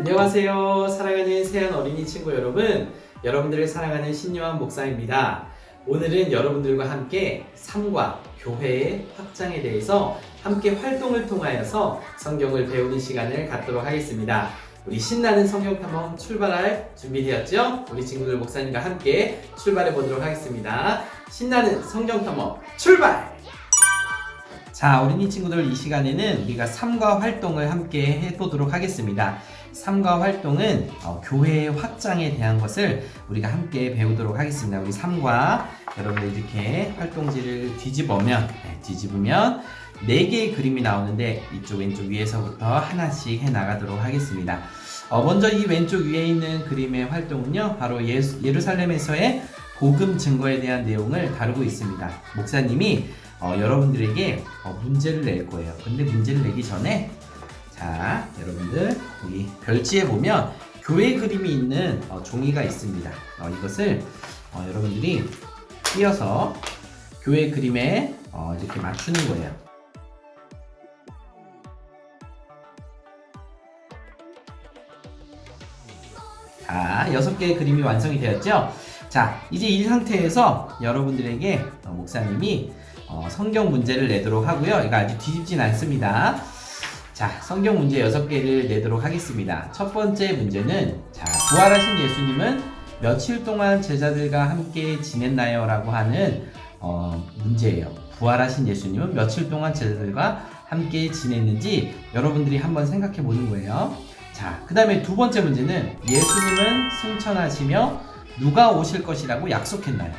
안녕하세요. 사랑하는 세안 어린이 친구 여러분, 여러분들을 사랑하는 신요한 목사입니다. 오늘은 여러분들과 함께 삶과 교회의 확장에 대해서 함께 활동을 통하여서 성경을 배우는 시간을 갖도록 하겠습니다. 우리 신나는 성경 탐험 출발할 준비되었죠? 우리 친구들 목사님과 함께 출발해 보도록 하겠습니다. 신나는 성경 탐험 출발! 자, 어린이 친구들, 이 시간에는 우리가 삶과 활동을 함께 해보도록 하겠습니다. 삶과 활동은 교회의 확장에 대한 것을 우리가 함께 배우도록 하겠습니다. 우리 삶과 여러분들 이렇게 활동지를 뒤집으면 4개의 그림이 나오는데 이쪽 왼쪽 위에서부터 하나씩 해 나가도록 하겠습니다. 먼저 이 왼쪽 위에 있는 그림의 활동은요, 바로 예루살렘에서의 복음 증거에 대한 내용을 다루고 있습니다. 목사님이 여러분들에게 문제를 낼 거예요. 근데 문제를 내기 전에, 자, 여러분들 여기 별지에 보면 교회 그림이 있는 종이가 있습니다. 이것을 여러분들이 띄어서 교회 그림에 이렇게 맞추는 거예요. 자, 6개의 그림이 완성이 되었죠? 자, 이제 이 상태에서 여러분들에게 목사님이 성경 문제를 내도록 하고요. 이거 아직 뒤집진 않습니다. 자, 성경 문제 6개를 내도록 하겠습니다. 첫 번째 문제는, 자, 부활하신 예수님은 며칠 동안 제자들과 함께 지냈나요? 라고 하는 문제예요. 부활하신 예수님은 며칠 동안 제자들과 함께 지냈는지 여러분들이 한번 생각해 보는 거예요. 자, 그 다음에 두 번째 문제는, 예수님은 승천하시며 누가 오실 것이라고 약속했나요?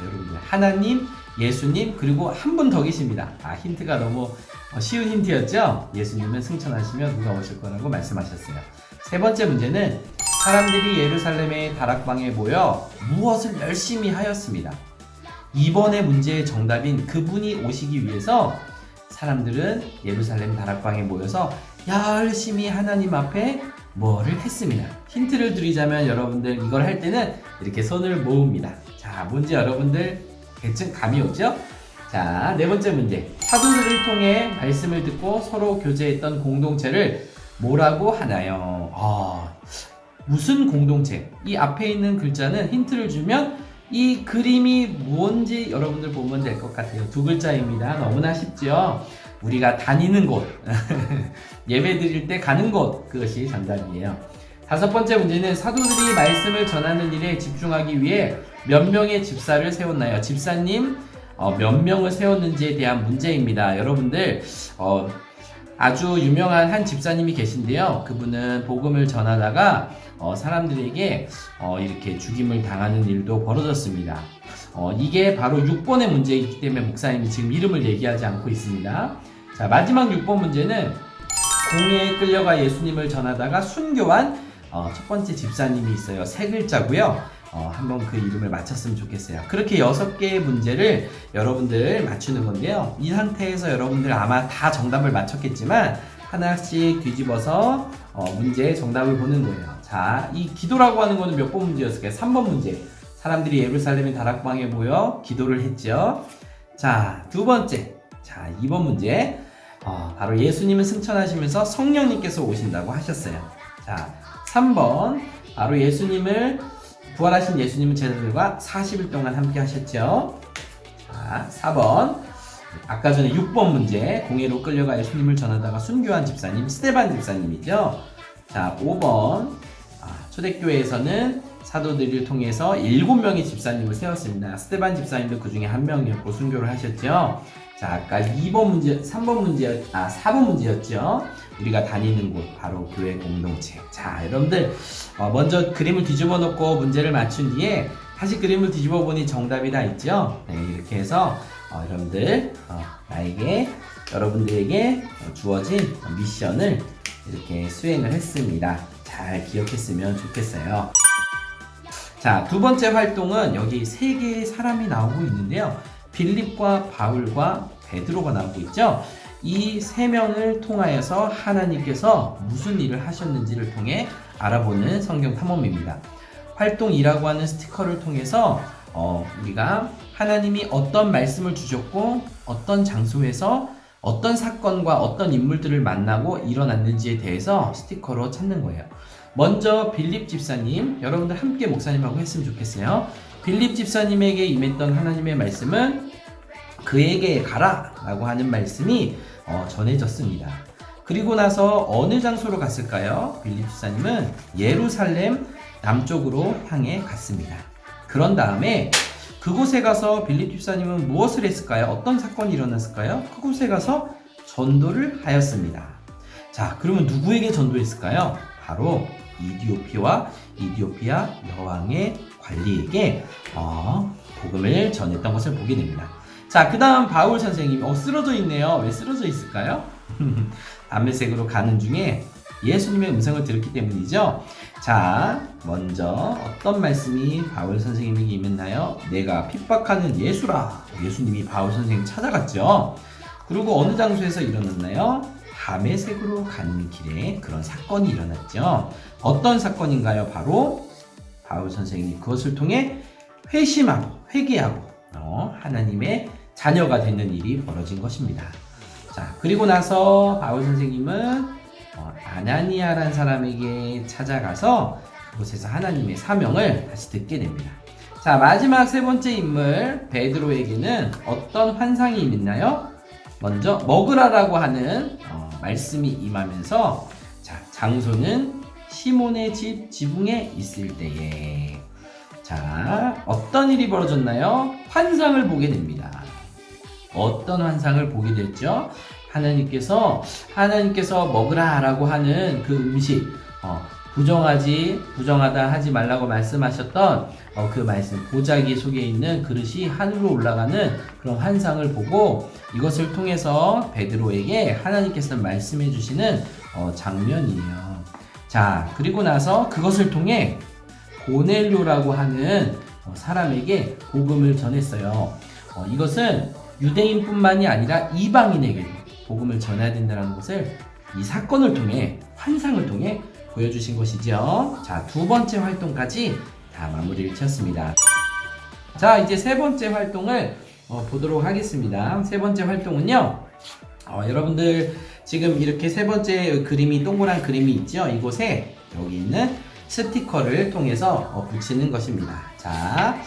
여러분들, 하나님, 예수님, 그리고 한 분 더 계십니다. 힌트가 너무 쉬운 힌트였죠? 예수님은 승천하시며 누가 오실 거라고 말씀하셨어요. 세 번째 문제는, 사람들이 예루살렘의 다락방에 모여 무엇을 열심히 하였습니다. 이번의 문제의 정답인 그분이 오시기 위해서 사람들은 예루살렘 다락방에 모여서 열심히 하나님 앞에 뭐를 했습니다. 힌트를 드리자면, 여러분들 이걸 할 때는 이렇게 손을 모읍니다. 자, 뭔지 여러분들 대충 감이 오죠? 자, 네 번째 문제. 사도들을 통해 말씀을 듣고 서로 교제했던 공동체를 뭐라고 하나요? 무슨 공동체? 이 앞에 있는 글자는 힌트를 주면 이 그림이 뭔지 여러분들 보면 될 것 같아요. 2글자입니다. 너무나 쉽죠? 우리가 다니는 곳, 예배 드릴 때 가는 곳, 그것이 정답이에요. 다섯 번째 문제는, 사도들이 말씀을 전하는 일에 집중하기 위해 몇 명의 집사를 세웠나요? 집사님 몇 명을 세웠는지에 대한 문제입니다. 여러분들 아주 유명한 한 집사님이 계신데요. 그분은 복음을 전하다가 사람들에게 이렇게 죽임을 당하는 일도 벌어졌습니다. 이게 바로 6번의 문제이기 때문에 목사님이 지금 이름을 얘기하지 않고 있습니다. 자, 마지막 6번 문제는, 공회에 끌려가 예수님을 전하다가 순교한 첫 번째 집사님이 있어요. 3글자고요. 한번 그 이름을 맞췄으면 좋겠어요. 그렇게 6개의 문제를 여러분들 맞추는 건데요. 이 상태에서 여러분들 아마 다 정답을 맞췄겠지만 하나씩 뒤집어서 문제의 정답을 보는 거예요. 자, 이 기도라고 하는 거는 몇 번 문제였을까요? 3번 문제. 사람들이 예루살렘의 다락방에 모여 기도를 했죠. 자, 두 번째. 자, 2번 문제. 바로 예수님은 승천하시면서 성령님께서 오신다고 하셨어요. 자, 3번. 바로 부활하신 예수님은 제자들과 40일 동안 함께 하셨죠. 자, 4번. 아까 전에 6번 문제. 공회로 끌려가 예수님을 전하다가 순교한 집사님, 스데반 집사님이죠. 자, 5번. 초대교회에서는 사도들을 통해서 7명의 집사님을 세웠습니다. 스데반 집사님도 그 중에 한 명이었고 순교를 하셨죠. 자, 아까 4번 문제였죠. 우리가 다니는 곳, 바로 교회 공동체. 자, 여러분들 먼저 그림을 뒤집어 놓고 문제를 맞춘 뒤에 다시 그림을 뒤집어 보니 정답이 다 있죠. 네, 이렇게 해서 여러분들 여러분들에게 주어진 미션을 이렇게 수행을 했습니다. 잘 기억했으면 좋겠어요. 자, 두 번째 활동은 여기 3개의 사람이 나오고 있는데요. 빌립과 바울과 베드로가 나오고 있죠. 이 3명을 통하여서 하나님께서 무슨 일을 하셨는지를 통해 알아보는 성경 탐험입니다. 활동 2라고 하는 스티커를 통해서 우리가 하나님이 어떤 말씀을 주셨고 어떤 장소에서 어떤 사건과 어떤 인물들을 만나고 일어났는지에 대해서 스티커로 찾는 거예요. 먼저 빌립 집사님, 여러분들 함께 목사님하고 했으면 좋겠어요. 빌립 집사님에게 임했던 하나님의 말씀은 그에게 가라 라고 하는 말씀이 전해졌습니다. 그리고 나서 어느 장소로 갔을까요? 빌립 집사님은 예루살렘 남쪽으로 향해 갔습니다. 그런 다음에 그곳에 가서 빌립 집사님은 무엇을 했을까요? 어떤 사건이 일어났을까요? 그곳에 가서 전도를 하였습니다. 자, 그러면 누구에게 전도했을까요? 바로 이디오피아 여왕의 관리에게 복음을 전했던 것을 보게 됩니다. 자, 그 다음 바울 선생님, 쓰러져 있네요. 왜 쓰러져 있을까요? 담메색으로 가는 중에 예수님의 음성을 들었기 때문이죠. 자, 먼저 어떤 말씀이 바울 선생님에게 임했나요? 내가 핍박하는 예수라. 예수님이 바울 선생님 찾아갔죠. 그리고 어느 장소에서 일어났나요? 담메색으로 가는 길에 그런 사건이 일어났죠. 어떤 사건인가요? 바로 바울 선생님이 그것을 통해 회심하고 회개하고 하나님의 자녀가 되는 일이 벌어진 것입니다. 자, 그리고 나서 바울 선생님은 아나니아라는 사람에게 찾아가서 그곳에서 하나님의 사명을 다시 듣게 됩니다. 자, 마지막 세 번째 인물 베드로에게는 어떤 환상이 있나요? 먼저 먹으라라고 하는 말씀이 임하면서, 자, 장소는 시몬의 집 지붕에 있을 때에, 자, 어떤 일이 벌어졌나요? 환상을 보게 됩니다. 어떤 환상을 보게 됐죠? 하나님께서 먹으라 라고 하는 그 음식, 부정하다 하지 말라고 말씀하셨던 그 말씀, 보자기 속에 있는 그릇이 하늘로 올라가는 그런 환상을 보고 이것을 통해서 베드로에게 하나님께서 말씀해 주시는 장면이에요. 자, 그리고 나서 그것을 통해 고넬료라고 하는 사람에게 복음을 전했어요. 이것은 유대인뿐만이 아니라 이방인에게도 복음을 전해야 된다는 것을 이 사건을 통해, 환상을 통해 보여주신 것이죠. 자, 두 번째 활동까지 다 마무리를 지었습니다. 자, 이제 세 번째 활동을 보도록 하겠습니다. 세 번째 활동은요, 여러분들 지금 이렇게 세 번째 그림이, 동그란 그림이 있죠. 이곳에 여기 있는 스티커를 통해서 붙이는 것입니다. 자,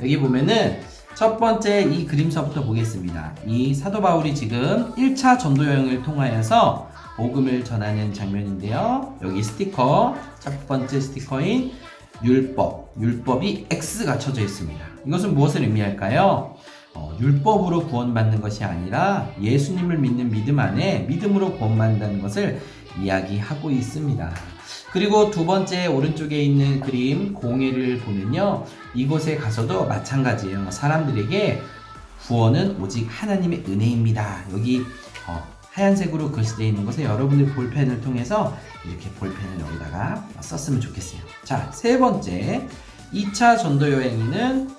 여기 보면은 첫 번째 이 그림서부터 보겠습니다. 이 사도 바울이 지금 1차 전도 여행을 통하여서 복음을 전하는 장면인데요. 여기 스티커, 첫 번째 스티커인 율법이 X가 쳐져 있습니다. 이것은 무엇을 의미할까요? 율법으로 구원받는 것이 아니라 예수님을 믿는 믿음 안에 믿음으로 구원받는다는 것을 이야기하고 있습니다. 그리고 두 번째 오른쪽에 있는 그림 공예를 보면요, 이곳에 가서도 마찬가지예요. 사람들에게 구원은 오직 하나님의 은혜입니다. 여기 하얀색으로 글씨되어 있는 것에 여러분들 볼펜을 통해서 이렇게 볼펜을 여기다가 썼으면 좋겠어요. 자, 세 번째 2차 전도 여행에는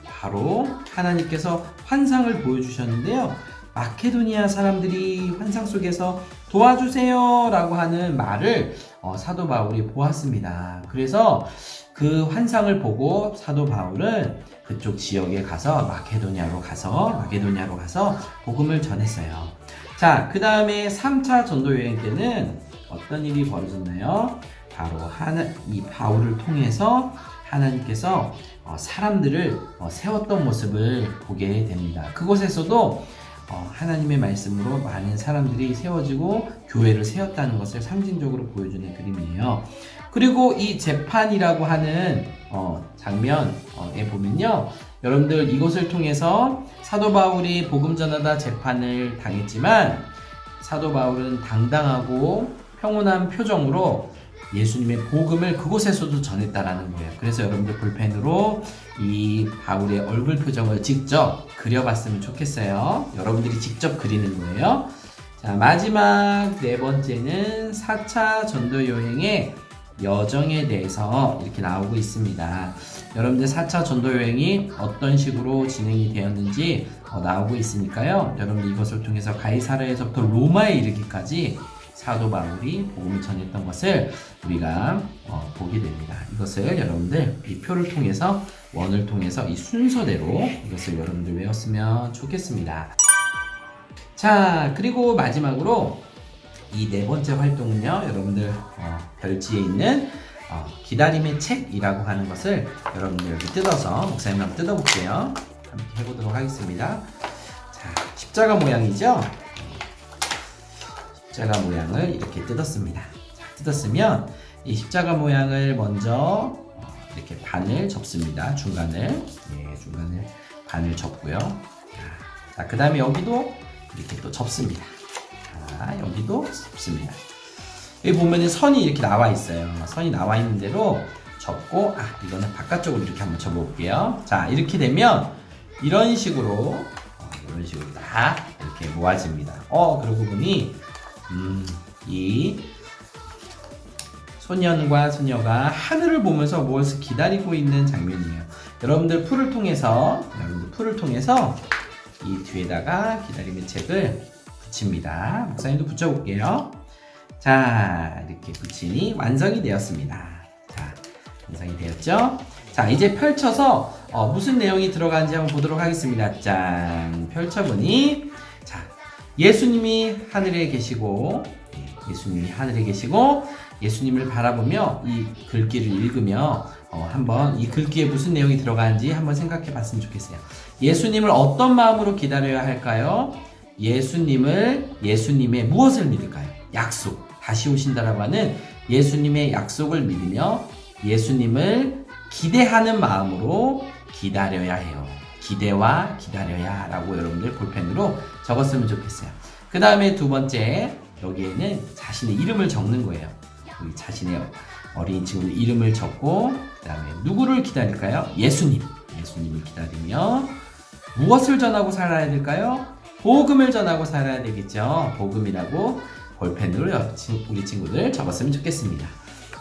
바로 하나님께서 환상을 보여주셨는데요. 마케도니아 사람들이 환상 속에서 도와주세요 라고 하는 말을 사도 바울이 보았습니다. 그래서 그 환상을 보고 사도 바울은 그쪽 지역에 가서 마케도니아로 가서 복음을 전했어요. 자, 그 다음에 3차 전도 여행 때는 어떤 일이 벌어졌나요? 바로 이 바울을 통해서 하나님께서 사람들을 세웠던 모습을 보게 됩니다. 그곳에서도 하나님의 말씀으로 많은 사람들이 세워지고 교회를 세웠다는 것을 상징적으로 보여주는 그림이에요. 그리고 이 재판이라고 하는 장면에 보면요, 여러분들 이것을 통해서 사도 바울이 복음 전하다 재판을 당했지만 사도 바울은 당당하고 평온한 표정으로 예수님의 복음을 그곳에서도 전했다라는 거예요. 그래서 여러분들 볼펜으로 이 바울의 얼굴 표정을 직접 그려봤으면 좋겠어요. 여러분들이 직접 그리는 거예요. 자, 마지막 네 번째는 4차 전도 여행의 여정에 대해서 이렇게 나오고 있습니다. 여러분들 4차 전도 여행이 어떤 식으로 진행이 되었는지 나오고 있으니까요. 여러분들 이것을 통해서 가이사랴에서부터 로마에 이르기까지 사도 바울이 복음을 전했던 것을 우리가 보게 됩니다. 이것을 여러분들 이 표를 통해서 원을 통해서 이 순서대로 이것을 여러분들 외웠으면 좋겠습니다. 자, 그리고 마지막으로 이 네 번째 활동은요, 여러분들 별지에 있는 기다림의 책이라고 하는 것을 여러분들 여기 뜯어서 목사님 한번 뜯어볼게요. 함께 해보도록 하겠습니다. 자, 십자가 모양이죠? 십자가 모양을 이렇게 뜯었습니다. 자, 뜯었으면 이 십자가 모양을 먼저 이렇게 반을 접습니다. 중간을 반을 접고요. 자, 그 다음에 여기도 이렇게 또 접습니다. 자, 여기도 접습니다. 여기 보면은 선이 이렇게 나와 있어요. 선이 나와 있는 대로 접고, 이거는 바깥쪽으로 이렇게 한번 접어볼게요. 자, 이렇게 되면 이런 식으로 딱 이렇게 모아집니다. 그러고 보니 이 소년과 소녀가 하늘을 보면서 무엇을 기다리고 있는 장면이에요. 여러분들 풀을 통해서 이 뒤에다가 기다림의 책을 붙입니다. 목사님도 붙여볼게요. 자, 이렇게 붙이니 완성이 되었습니다. 자, 완성이 되었죠? 자, 이제 펼쳐서 무슨 내용이 들어가는지 한번 보도록 하겠습니다. 짠! 펼쳐보니, 자, 예수님이 하늘에 계시고, 예수님을 바라보며 이 글귀를 읽으며 한번 이 글귀에 무슨 내용이 들어가는지 한번 생각해 봤으면 좋겠어요. 예수님을 어떤 마음으로 기다려야 할까요? 예수님의 무엇을 믿을까요? 약속. 다시 오신다라고 하는 예수님의 약속을 믿으며 예수님을 기대하는 마음으로 기다려야 해요. 기대와 기다려야 라고 여러분들 볼펜으로 적었으면 좋겠어요. 그 다음에 두 번째, 여기에는 자신의 이름을 적는 거예요. 우리 자신의 어린 친구들 이름을 적고, 그 다음에 누구를 기다릴까요? 예수님을 기다리며 무엇을 전하고 살아야 될까요? 복음을 전하고 살아야 되겠죠. 복음이라고 볼펜으로 우리 친구들 적었으면 좋겠습니다.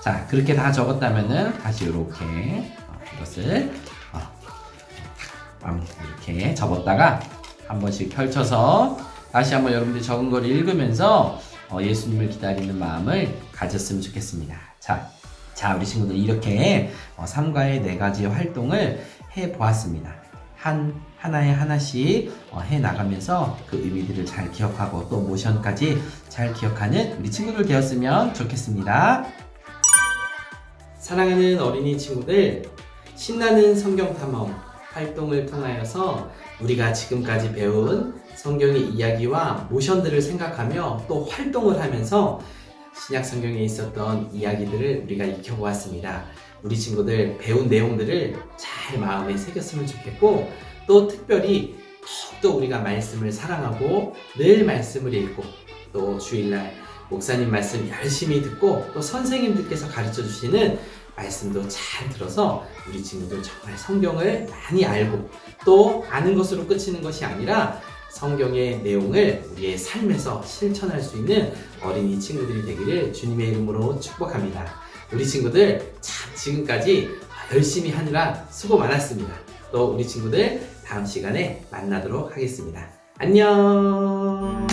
자, 그렇게 다 적었다면은 다시 이렇게 이것을 이렇게 접었다가 한 번씩 펼쳐서 다시 한번 여러분들이 적은 걸 읽으면서 예수님을 기다리는 마음을 가졌으면 좋겠습니다. 자, 우리 친구들 이렇게 3과의 4가지 활동을 해 보았습니다. 하나씩 해 나가면서 그 의미들을 잘 기억하고 또 모션까지 잘 기억하는 우리 친구들 되었으면 좋겠습니다. 사랑하는 어린이 친구들, 신나는 성경 탐험 활동을 통하여서 우리가 지금까지 배운 성경의 이야기와 모션들을 생각하며 또 활동을 하면서 신약 성경에 있었던 이야기들을 우리가 익혀보았습니다. 우리 친구들 배운 내용들을 잘 마음에 새겼으면 좋겠고, 또 특별히 더욱더 우리가 말씀을 사랑하고 늘 말씀을 읽고 또 주일날 목사님 말씀 열심히 듣고 또 선생님들께서 가르쳐 주시는 말씀도 잘 들어서 우리 친구들 정말 성경을 많이 알고 또 아는 것으로 그치는 것이 아니라 성경의 내용을 우리의 삶에서 실천할 수 있는 어린이 친구들이 되기를 주님의 이름으로 축복합니다. 우리 친구들 참 지금까지 열심히 하느라 수고 많았습니다. 또 우리 친구들 다음 시간에 만나도록 하겠습니다. 안녕.